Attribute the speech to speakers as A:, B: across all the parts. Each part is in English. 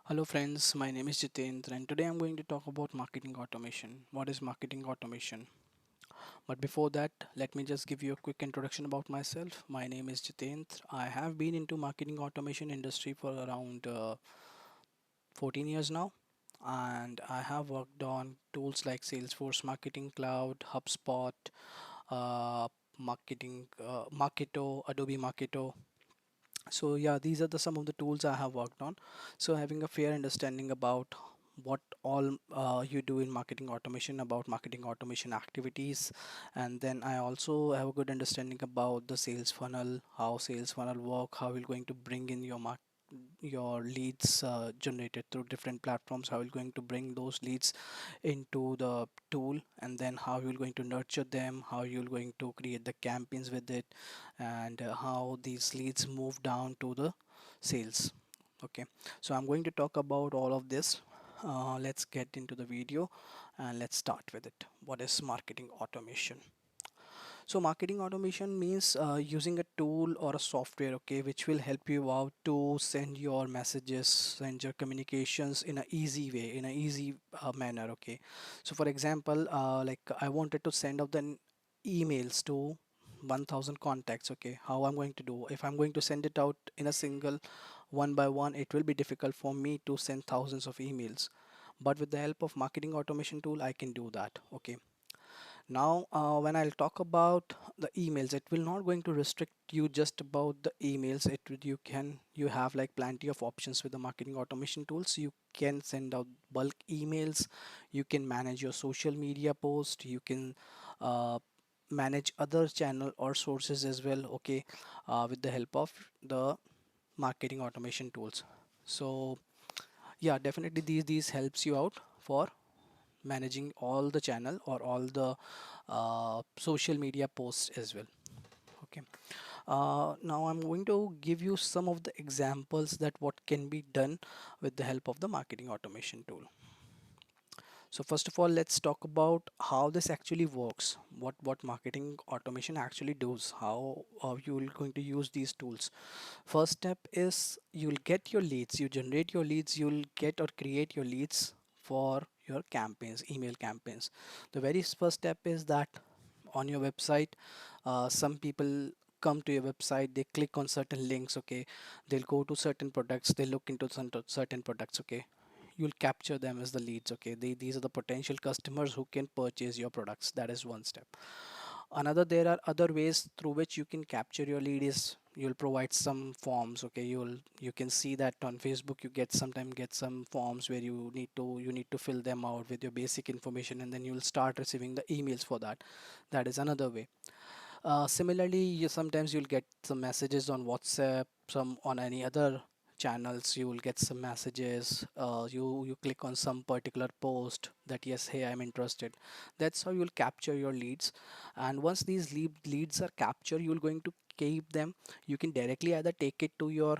A: Hello friends, my name is Jitendra and today I'm going to talk about marketing automation. What is marketing automation? But before that, let me just give you a quick introduction about myself. My name is Jitendra. I have been into marketing automation industry for around 14 years now, and I have worked on tools like Salesforce Marketing Cloud, HubSpot, uh, Marketo, Adobe Marketo. So yeah, these are the some of the tools I have worked on. So having a fair understanding about what all you do in marketing automation, about marketing automation activities, and then I also have a good understanding about the sales funnel, how sales funnel work, how you're going to bring in your leads generated through different platforms, how you're going to bring those leads into the tool, and then how you're going to nurture them, how you're going to create the campaigns with it, and how these leads move down to the sales. Okay, so I'm going to talk about all of this. Let's get into the video and let's start with it. What is marketing automation? So marketing automation means using a tool or a software, okay, which will help you out to send your messages, send your communications in a easy way, in a easy manner, okay. So for example, like I wanted to send out the emails to 1000 contacts, okay. How I'm going to do? If I'm going to send it out in a single one by one, it will be difficult for me to send thousands of emails. But with the help of marketing automation tool, I can do that, okay. Now, when I'll talk about the emails, it will not going to restrict you just about the emails. You have like plenty of options with the marketing automation tools. You can send out bulk emails. You can manage your social media post. You can manage other channel or sources as well. Okay, with the help of the marketing automation tools. So yeah, definitely these helps you out for managing all the channel or all the social media posts as well. Okay, now I'm going to give you some of the examples that what can be done with the help of the marketing automation tool. So first of all, let's talk about how this actually works, what marketing automation actually does, how you will going to use these tools. First step is you'll get your leads, you generate your leads, you'll get or create your leads for your campaigns, email campaigns. The very first step is that on your website, some people come to your website, they click on certain links, okay, they'll go to certain products, they look into certain products, okay, you'll capture them as the leads, okay, these are the potential customers who can purchase your products. That is one step. Another, there are other ways through which you can capture your lead is you'll provide some forms, okay, you can see that on Facebook you get sometimes get some forms where you need to fill them out with your basic information, and then you'll start receiving the emails for that. That is another way. Similarly, sometimes you'll get some messages on WhatsApp, some on any other channels. You will get some messages. You click on some particular post that yes, hey, I'm interested. That's how you'll capture your leads. And once these leads are captured, you're going to keep them. You can directly either take it to your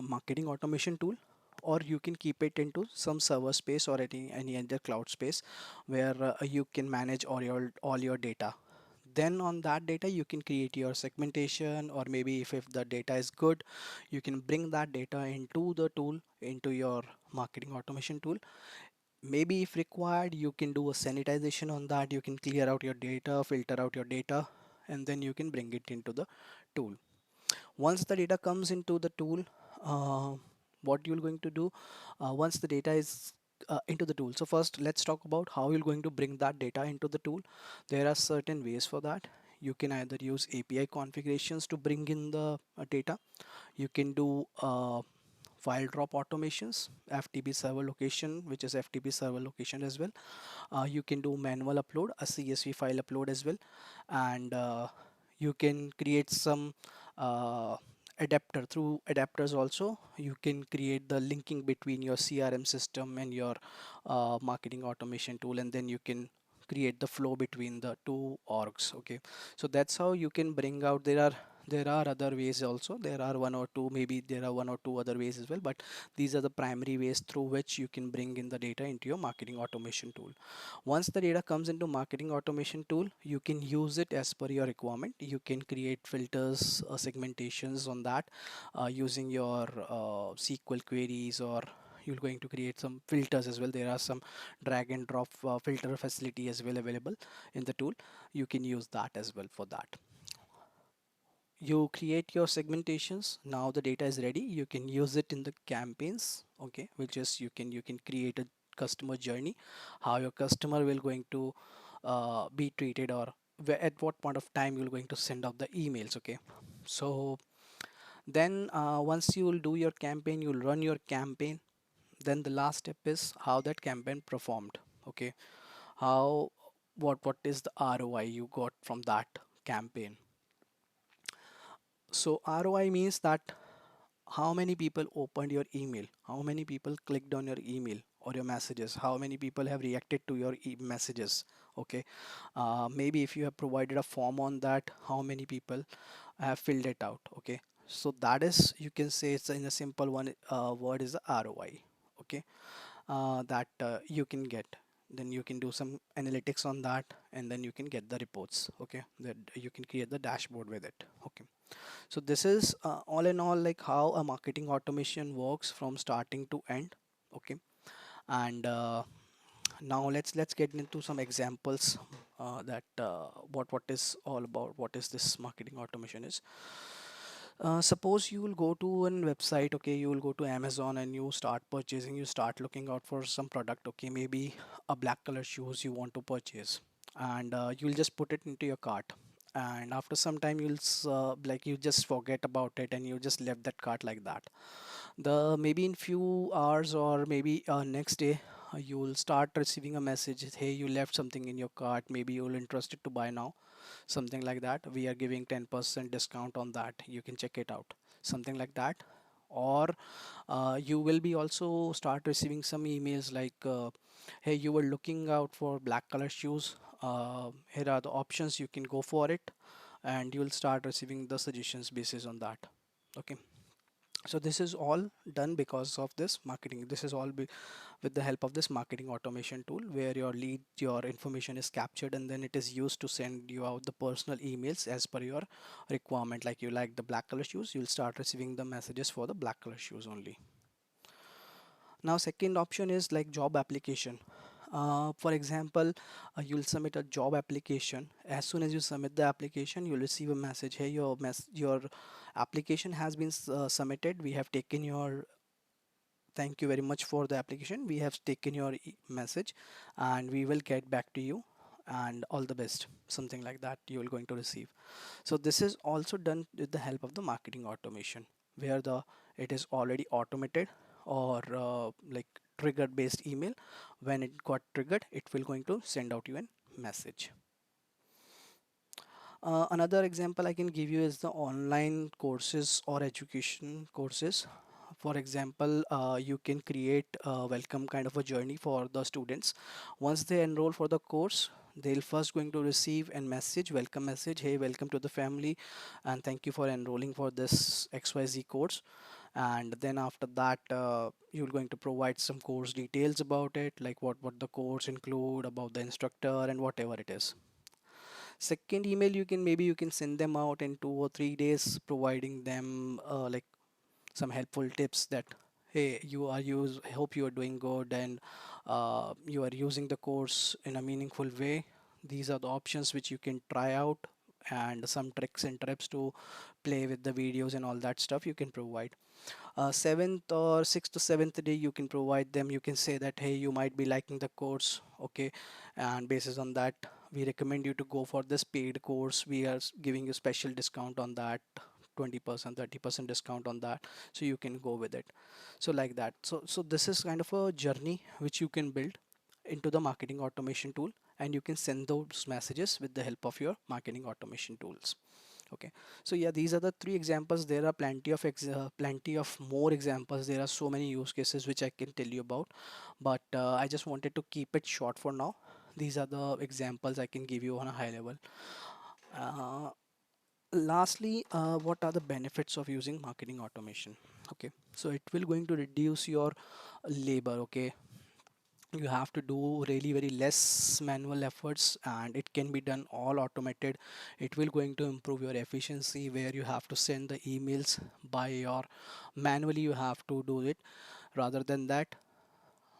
A: marketing automation tool, or you can keep it into some server space or any other cloud space where you can manage all your data. Then on that data you can create your segmentation, or maybe if the data is good, you can bring that data into the tool, into your marketing automation tool. Maybe if required, you can do a sanitization on that. You can clear out your data, filter out your data, and then you can bring it into the tool. Once the data comes into the tool, uh, what you're going to do once the data is into the tool. So first let's talk about how you're going to bring that data into the tool. There are certain ways for that. You can either use API configurations to bring in the data. You can do file drop automations, FTP server location, which is FTP server location as well. You can do manual upload, a CSV file upload as well, and you can create some uh, adapter through adapters also. You can create the linking between your CRM system and your marketing automation tool, and then you can create the flow between the two orgs. Okay, so that's how you can bring out. There are other ways also. There are one or two, maybe there are one or two other ways as well, but these are the primary ways through which you can bring in the data into your marketing automation tool. Once the data comes into marketing automation tool, you can use it as per your requirement. You can create filters, segmentations on that using your SQL queries, or you're going to create some filters as well. There are some drag and drop filter facility as well available in the tool. You can use that as well for that. You create your segmentations. Now the data is ready. You can use it in the campaigns, okay, which is you can create a customer journey, how your customer will going to be treated, or at what point of time you're going to send out the emails, okay. So then once you will do your campaign, you'll run your campaign. Then the last step is how that campaign performed, okay. How, what is the ROI you got from that campaign. So ROI means that how many people opened your email, how many people clicked on your email or your messages, how many people have reacted to your messages, okay. Maybe if you have provided a form on that, how many people have filled it out, okay. So that is, you can say, it's in a simple one word is the ROI, okay. That you can get. Then you can do some analytics on that, and then you can get the reports, okay, that you can create the dashboard with it, okay. So this is all in all like how a marketing automation works from starting to end, okay. And now let's get into some examples that what is all about, what is this marketing automation is. Suppose you will go to an website, okay, you will go to Amazon and you start purchasing, you start looking out for some product, okay, maybe a black color shoes you want to purchase, and you'll just put it into your cart, and after some time like you just forget about it and you just left that cart like that. The maybe in few hours or maybe next day you will start receiving a message, hey, you left something in your cart, maybe you're interested to buy now, something like that. We are giving 10% discount on that, you can check it out, something like that. Or you will be also start receiving some emails like hey, you were looking out for black color shoes, here are the options, you can go for it, and you'll start receiving the suggestions basis on that, okay. So this is all done because of this marketing, this is all with the help of this marketing automation tool, where your lead, your information is captured, and then it is used to send you out the personal emails as per your requirement. Like you like the black color shoes, you'll start receiving the messages for the black color shoes only. Now second option is like job application. For example, you'll submit a job application. As soon as you submit the application, you'll receive a message, hey, your application has been submitted, we have taken your, thank you very much for the application, we have taken your message and we will get back to you, and all the best, something like that you will going to receive. So this is also done with the help of the marketing automation, where the it is already automated, or like trigger based email. When it got triggered, it will going to send out you a message. Another example I can give you is the online courses or education courses. For example, you can create a welcome kind of a journey for the students. Once they enroll for the course, they'll first going to receive a message, welcome message, hey, welcome to the family, and thank you for enrolling for this XYZ course. And then after that, you're going to provide some course details about it, like what the course include, about the instructor, and whatever it is. Second email, you can maybe you can send them out in 2 or 3 days, providing them like some helpful tips that, hey, I hope you are doing good, and you are using the course in a meaningful way. These are the options which you can try out, and some tricks and tips to play with the videos and all that stuff you can provide. Seventh or sixth to seventh day, you can provide them, you can say that, hey, you might be liking the course, okay, and basis on that, we recommend you to go for this paid course, we are giving you special discount on that, 20% 30% discount on that, so you can go with it. So like that, so this is kind of a journey which you can build into the marketing automation tool, and you can send those messages with the help of your marketing automation tools. Okay, so yeah, these are the three examples. There are plenty of more examples. There are so many use cases which I can tell you about, but I just wanted to keep it short for now. These are the examples I can give you on a high level. uh, Lastly, what are the benefits of using marketing automation? Okay, so it will going to reduce your labor, okay. You have to do really very less manual efforts, and it can be done all automated. It will going to improve your efficiency, where you have to send the emails by your manually, you have to do it. Rather than that,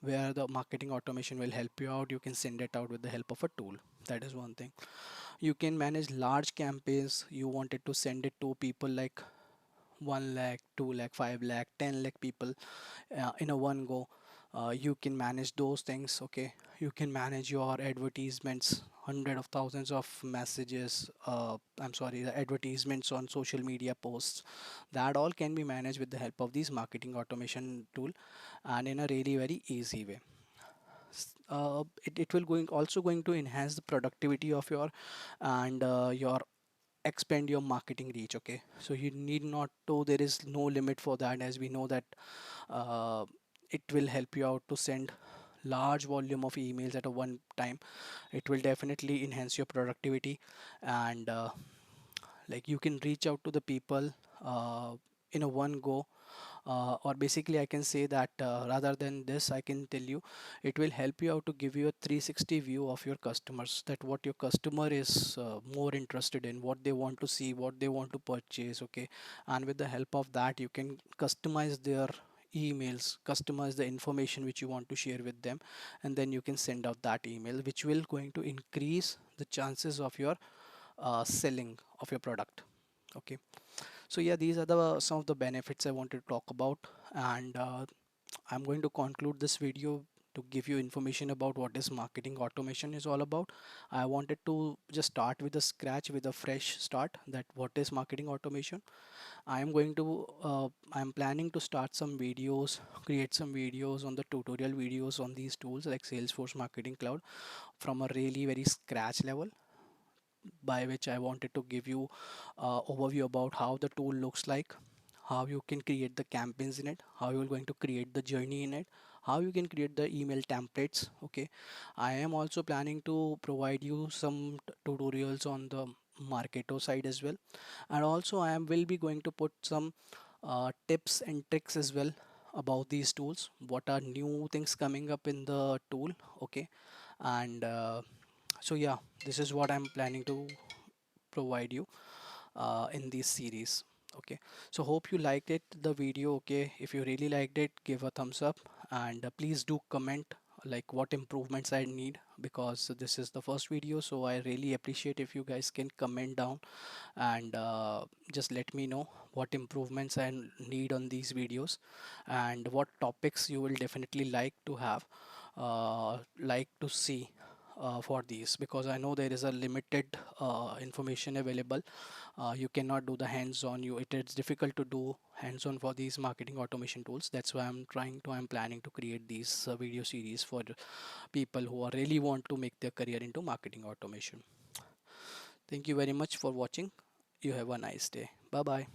A: where the marketing automation will help you out, you can send it out with the help of a tool. That is one thing. You can manage large campaigns. You wanted to send it to people like 1 lakh, 2 lakh, 5 lakh, 10 lakh people in a one go. You can manage those things. Okay, you can manage your advertisements, hundred of thousands of messages, I'm sorry, the advertisements on social media posts. That all can be managed with the help of these marketing automation tool, and in a really very easy way. It will going also going to enhance the productivity of your and your expand your marketing reach. Okay, so you need not to, there is no limit for that, as we know that uh, it will help you out to send large volume of emails at a one time. It will definitely enhance your productivity, and like you can reach out to the people in a one go. Or basically I can say that rather than this, I can tell you it will help you out to give you a 360 view of your customers, that what your customer is more interested in, what they want to see, what they want to purchase. Okay, and with the help of that you can customize their emails, customize the information which you want to share with them, and then you can send out that email, which will going to increase the chances of your selling of your product. Okay, so yeah, these are the some of the benefits I wanted to talk about, and I'm going to conclude this video to give you information about what is marketing automation is all about. I wanted to just start with a scratch, with a fresh start, that what is marketing automation. I am going to I'm planning to start some videos, create some videos on the tutorial videos on these tools like Salesforce Marketing Cloud from a really very scratch level, by which I wanted to give you overview about how the tool looks like, how you can create the campaigns in it, how you're going to create the journey in it, how you can create the email templates. Okay, I am also planning to provide you some tutorials on the Marketo side as well, and also I am will be going to put some tips and tricks as well about these tools. What are new things coming up in the tool? Okay, and so yeah, this is what I'm planning to provide you in this series. Okay, so hope you liked it, the video. Okay, if you really liked it, give a thumbs up, and please do comment like what improvements I need, because this is the first video, so I really appreciate if you guys can comment down and just let me know what improvements I need on these videos, and what topics you will definitely like to have, like to see for these, because I know there is a limited information available. You cannot do the hands-on. It is difficult to do hands-on for these marketing automation tools. That's why I'm planning to create these video series for people who are really want to make their career into marketing automation. Thank you very much for watching. You have a nice day. Bye bye.